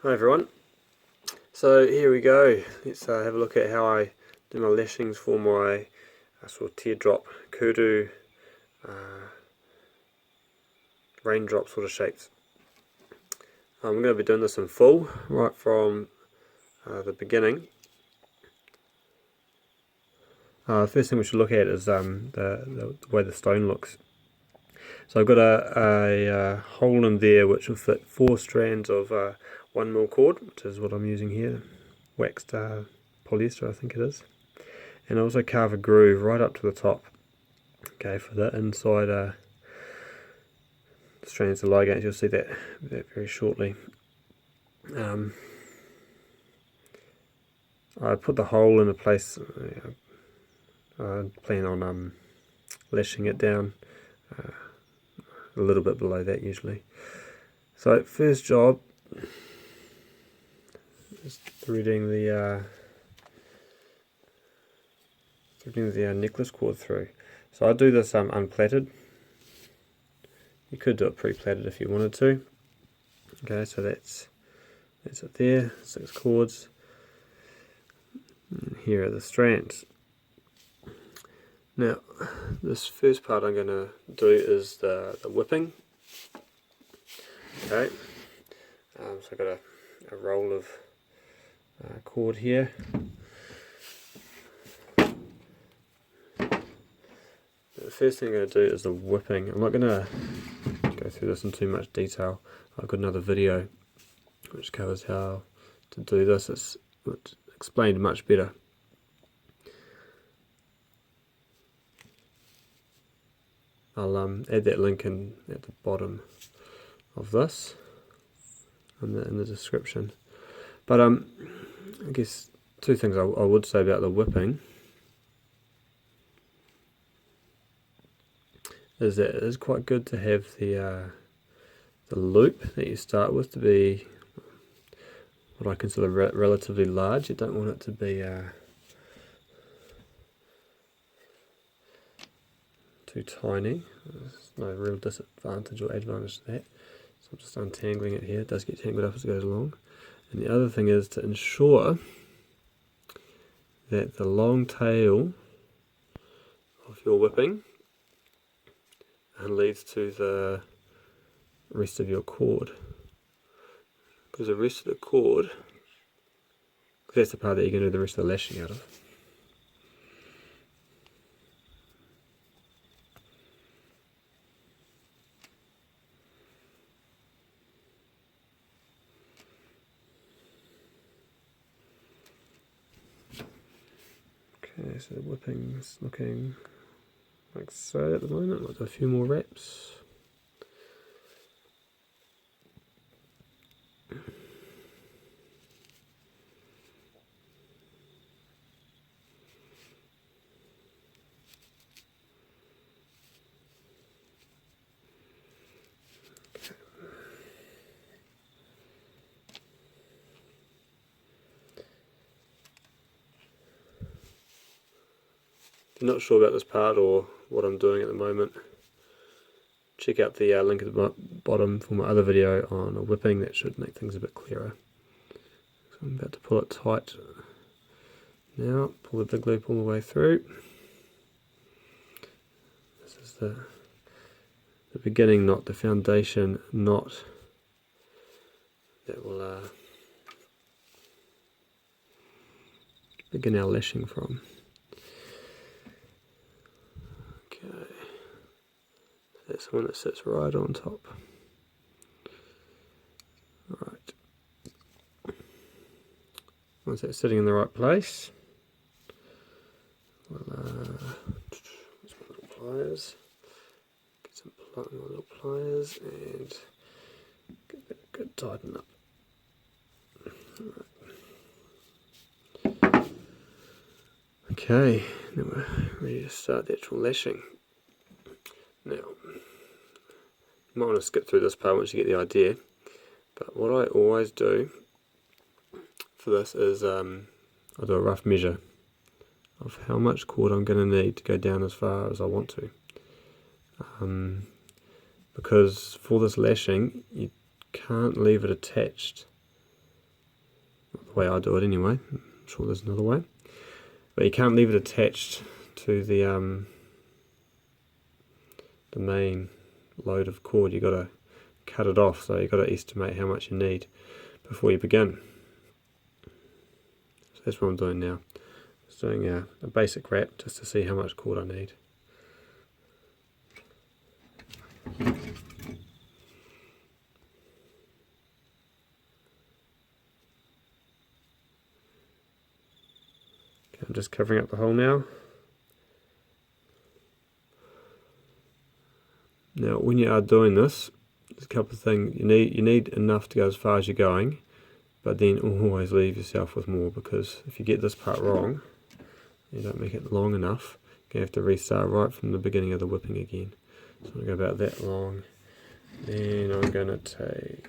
Hi everyone, so here we go. Let's have a look at how I do my lashings for my sort of teardrop, Kuru, raindrop sort of shapes. I'm going to be doing this in full, right from the beginning. The first thing we should look at is the way the stone looks. So I've got a hole in there which will fit 4 strands of 1mm cord, which is what I'm using here, waxed polyester I think it is. And I also carve a groove right up to the top, okay, for the inside strands of ligands. You'll see that very shortly. I put the hole in a place, I plan on lashing it down a little bit below that usually. So first job is threading the necklace cord through. So I do this unplaited. You could do it pre-plaited if you wanted to. Okay, so that's it there, 6 cords. And here are the strands. Now, this first part I'm going to do is the whipping. Okay, so I've got a roll of cord here. The first thing I'm going to do is the whipping. I'm not going to go through this in too much detail. I've got another video which covers how to do this. It's explained much better. I'll add that link in at the bottom of this in the description. But I guess 2 things I would say about the whipping is that it is quite good to have the loop that you start with to be what I consider relatively large. You don't want it to be too tiny. There's no real disadvantage or advantage to that. So I'm just untangling it here. It does get tangled up as it goes along. And the other thing is to ensure that the long tail of your whipping leads to the rest of your cord. Because the rest of the cord, that's the part that you're going to do the rest of the lashing out of. Okay, so the whipping's looking like so at the moment. I'll do a few more wraps. If you're not sure about this part or what I'm doing at the moment, check out the link at the bottom for my other video on a whipping. That should make things a bit clearer. So I'm about to pull it tight now, pull the big loop all the way through. This is the beginning knot, the foundation knot that will begin our lashing from. Okay, that's the one that sits right on top. Alright, once that's sitting in the right place, we'll use my little pliers, get some my little pliers and get that good tighten up. Alright. Okay, now we're ready to start the actual lashing. Now, you might want to skip through this part once you get the idea, but what I always do for this is I'll do a rough measure of how much cord I'm going to need to go down as far as I want to. Because for this lashing you can't leave it attached way I do it anyway. I'm sure there's another way. But you can't leave it attached to the main load of cord. You've got to cut it off, so you've got to estimate how much you need before you begin. So that's what I'm doing now. Just doing a basic wrap just to see how much cord I need. Okay, I'm just covering up the hole now. Now when you are doing this, there's a couple of things. You need enough to go as far as you're going, but then always leave yourself with more, because if you get this part wrong, you don't make it long enough, you have to restart right from the beginning of the whipping again. So I'm going to go about that long. Then I'm going to take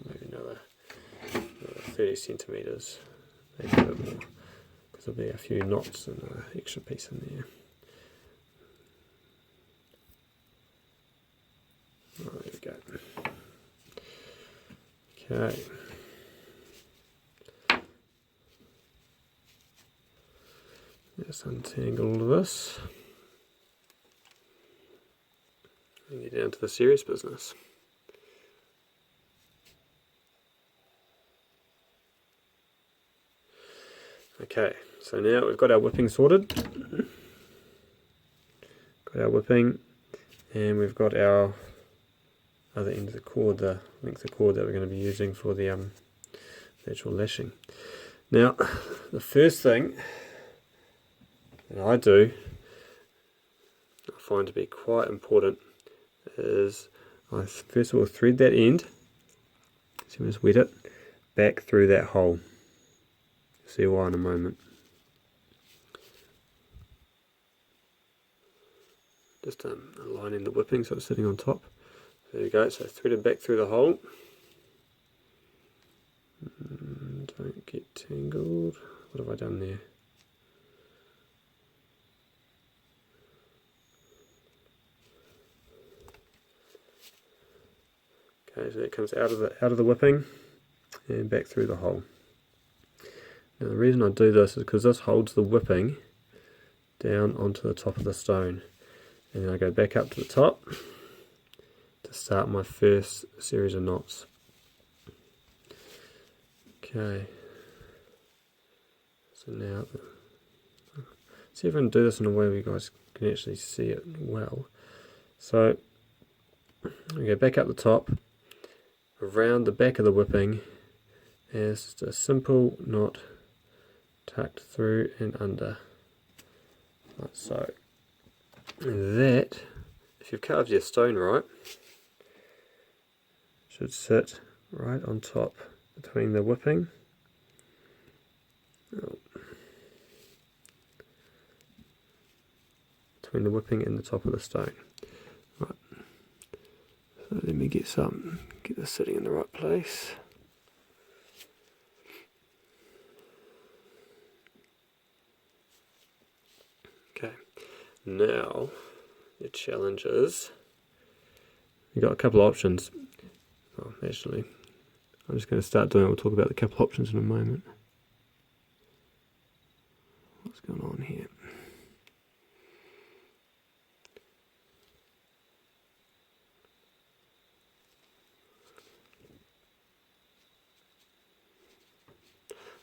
maybe another 30 centimetres, maybe a bit more, because there'll be a few knots and an extra piece in there. Oh, there we go. Okay. Let's untangle all of this and get down to the serious business. Okay, so now we've got our whipping sorted. Got our whipping, and we've got our other end of the cord, the length of cord that we're going to be using for the actual lashing. Now, the first thing that I do, I find to be quite important, is I first of all thread that end, so we just wet it, back through that hole. See why in a moment. Just aligning the whipping so it's sitting on top. There we go, so thread it back through the hole. Don't get tangled. What have I done there? Okay, so that comes out of the whipping and back through the hole. Now the reason I do this is because this holds the whipping down onto the top of the stone, and then I go back up to the top to start my first series of knots. Okay, so now see if I can do this in a way where you guys can actually see it well. So I go back up the top, around the back of the whipping, and it's just a simple knot tucked through and under, like so. And that, if you've carved your stone right, should sit right on top between the whipping and the top of the stone. Right. So let me get this sitting in the right place. Okay, now your challenge is, you've got a couple of options. Oh, actually, I'm just going to start doing it. We'll talk about the couple of options in a moment. What's going on here?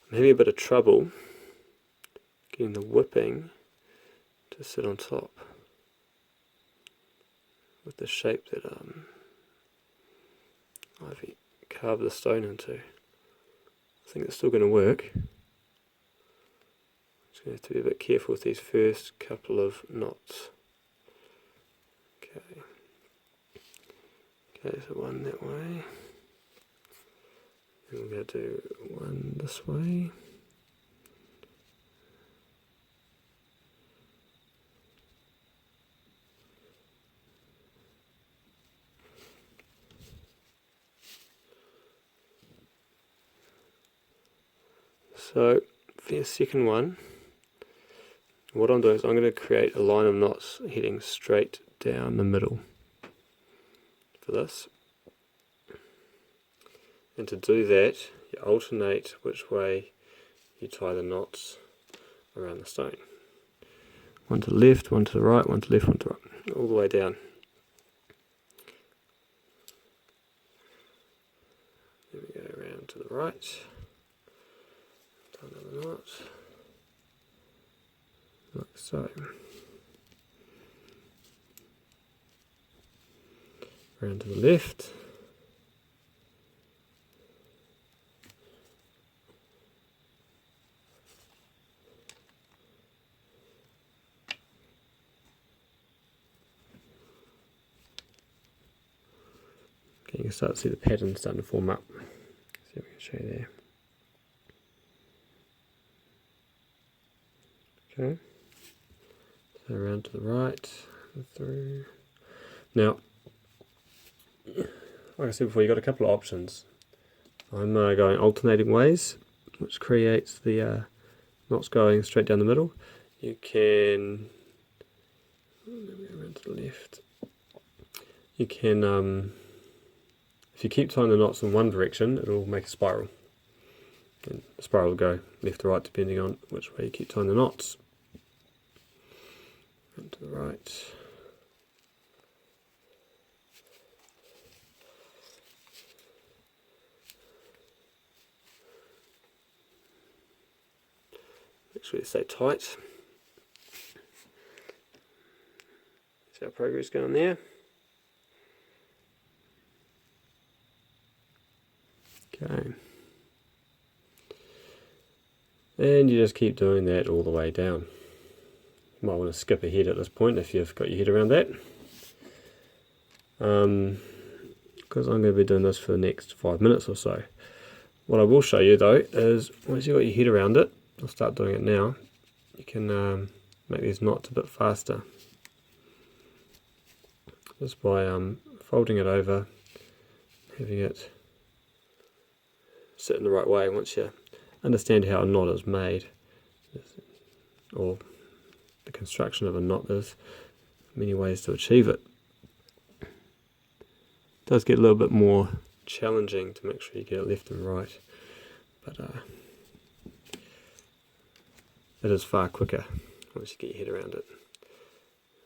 I'm having a bit of trouble getting the whipping to sit on top with the shape that I've carved the stone into. I think it's still going to work. Just going to have to be a bit careful with these first couple of knots. Okay. Okay, so one that way. And we're going to do one this way. So for the second one, what I'm doing is I'm going to create a line of knots heading straight down the middle for this. And to do that, you alternate which way you tie the knots around the stone. One to the left, one to the right, one to the left, one to the right, all the way down. Then we go around to the right, tie another knot, like so. Around to the left. Okay, you can start to see the pattern starting to form up. See if we can show you there. Okay, so around to the right and through. Now, like I said before, you've got a couple of options. I'm going alternating ways, which creates the knots going straight down the middle. You can, around to the left, you can, if you keep tying the knots in one direction, it'll make a spiral. And the spiral will go left to right depending on which way you keep tying the knots. And to the right. Make sure you stay tight. See our progress going there. Okay. And you just keep doing that all the way down. You might want to skip ahead at this point if you've got your head around that. Because I'm going to be doing this for the next 5 minutes or so. What I will show you though is once you've got your head around it, I'll start doing it now, you can make these knots a bit faster. Just by folding it over, having it sit in the right way. Once you understand how a knot is made, or the construction of a knot, there's many ways to achieve it. It does get a little bit more challenging to make sure you get it left and right, but it is far quicker once you get your head around it.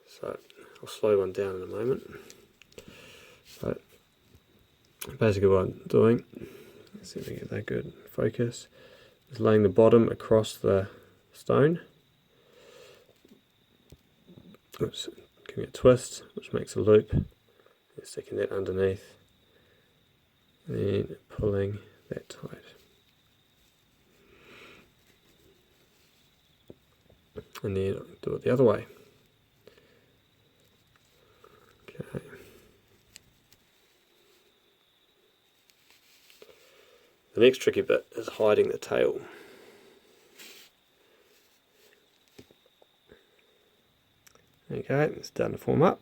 So I'll slow one down in a moment. So basically what I'm doing, let's see if we get that good focus, is laying the bottom across the stone. Oops, giving it a twist, which makes a loop, and sticking that underneath, and then pulling that tight. And then do it the other way. Okay. The next tricky bit is hiding the tail. Okay, it's starting to form up.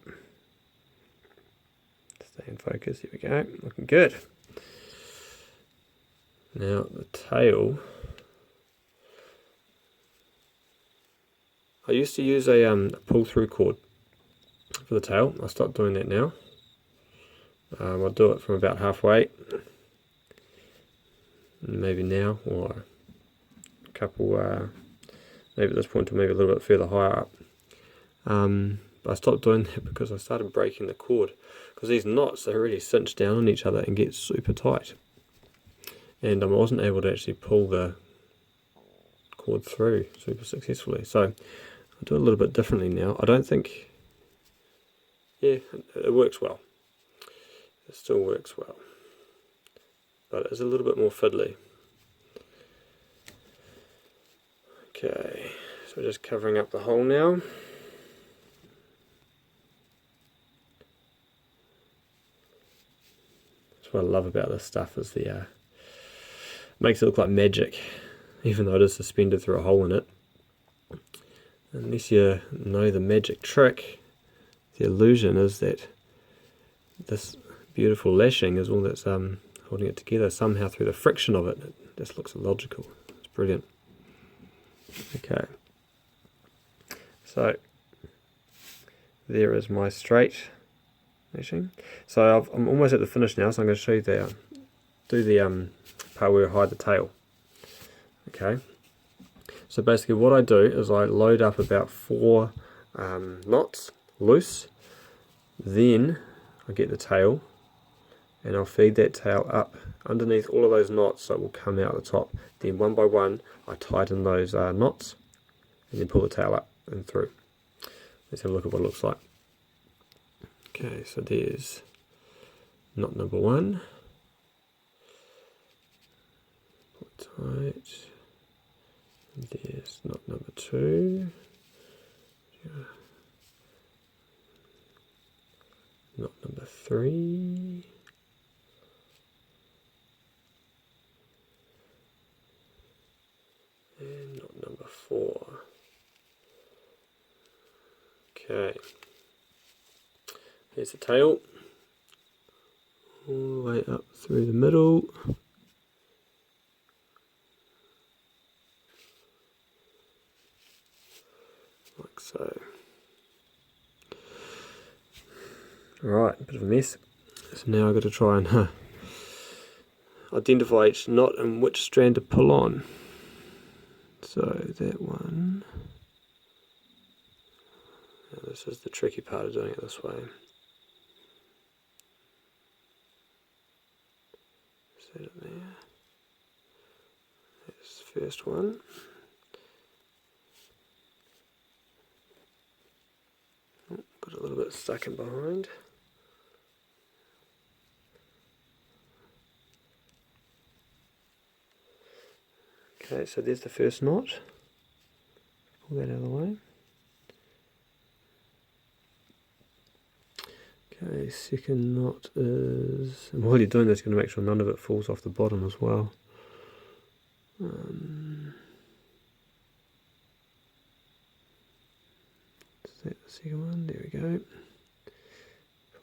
Stay in focus, here we go, looking good. Now the tail, I used to use a pull-through cord for the tail. I stopped doing that now. I'll do it from about halfway, maybe now, or a couple, maybe at this point, or maybe a little bit further higher up. But I stopped doing that because I started breaking the cord, because these knots, they really cinch down on each other and get super tight, and I wasn't able to actually pull the cord through super successfully. So I do it a little bit differently now. I don't think, yeah, it works well. It still works well, but it's a little bit more fiddly. Okay, so we're just covering up the hole now. That's what I love about this stuff, is the it makes it look like magic, even though it is suspended through a hole in it. Unless you know the magic trick, the illusion is that this beautiful lashing is all that's holding it together somehow through the friction of it. It just looks illogical. It's brilliant. Okay, so there is my straight lashing. So I'm almost at the finish now, so I'm going to show you do the part where I hide the tail. Okay, So basically what I do is I load up about 4 knots loose, then I get the tail and I'll feed that tail up underneath all of those knots so it will come out the top. Then one by one I tighten those knots and then pull the tail up and through. Let's have a look at what it looks like. Okay, so there's knot number 1. Pull it tight. There's knot number 2. Yeah. Knot number 3. And knot number 4. Okay. Here's the tail. All the way up through the middle. Like so. Alright, a bit of a mess. So now I've got to try and identify each knot and which strand to pull on. So that one. Now this is the tricky part of doing it this way. Set it there. That's the first one. Oh, got a little bit stuck in behind. Okay, so there's the first knot. Pull that out of the way. Okay, second knot is, and while you're doing this, you're going to make sure none of it falls off the bottom as well. Is that the second one? There we go.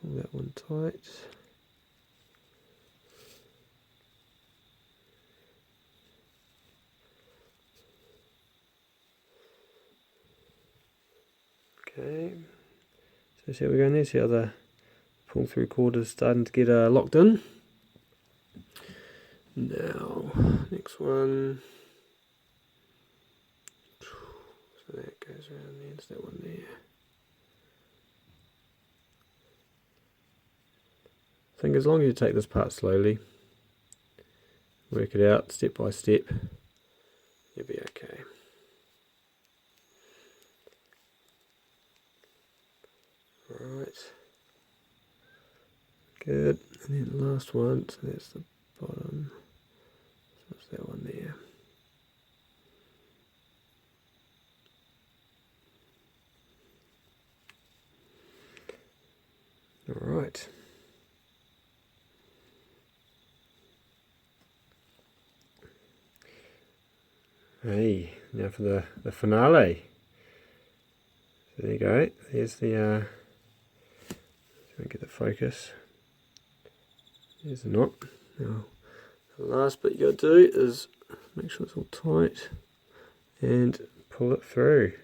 Pull that one tight. Okay, so see how we're going there, see how the pull through cord is starting to get locked in. Now, next one, so that goes around there, it's that one there. I think as long as you take this part slowly, work it out step by step, you'll be okay. Alright, good, and then the last one, so that's the bottom, so that's that one there. Alright. Hey, now for the finale. So there you go, there's the get the focus. There's the knot. Now, the last bit you got to do is make sure it's all tight and pull it through.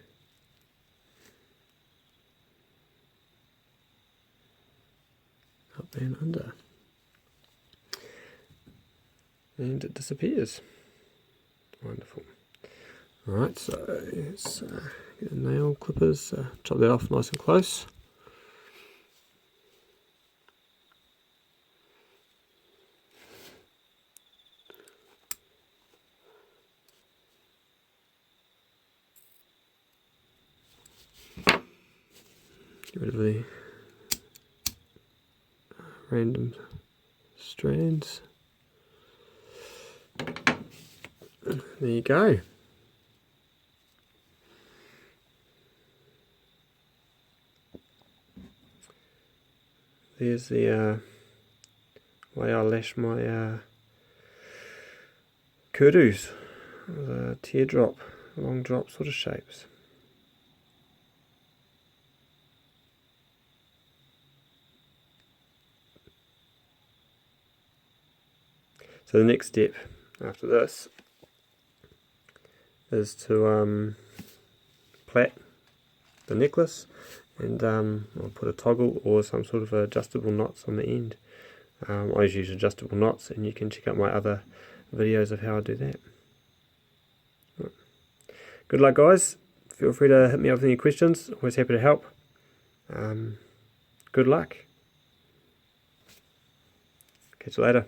Up and under. And it disappears. Wonderful. Alright, so let's get the nail clippers, chop that off nice and close. Get rid of the random strands. There you go. There's the way I lash my kurus, the teardrop, long drop sort of shapes. So the next step after this is to plait the necklace, and I'll put a toggle or some sort of adjustable knots on the end. I always use adjustable knots, and you can check out my other videos of how I do that. good luck, guys. Feel free to hit me up with any questions. Always happy to help. Good luck. Catch you later.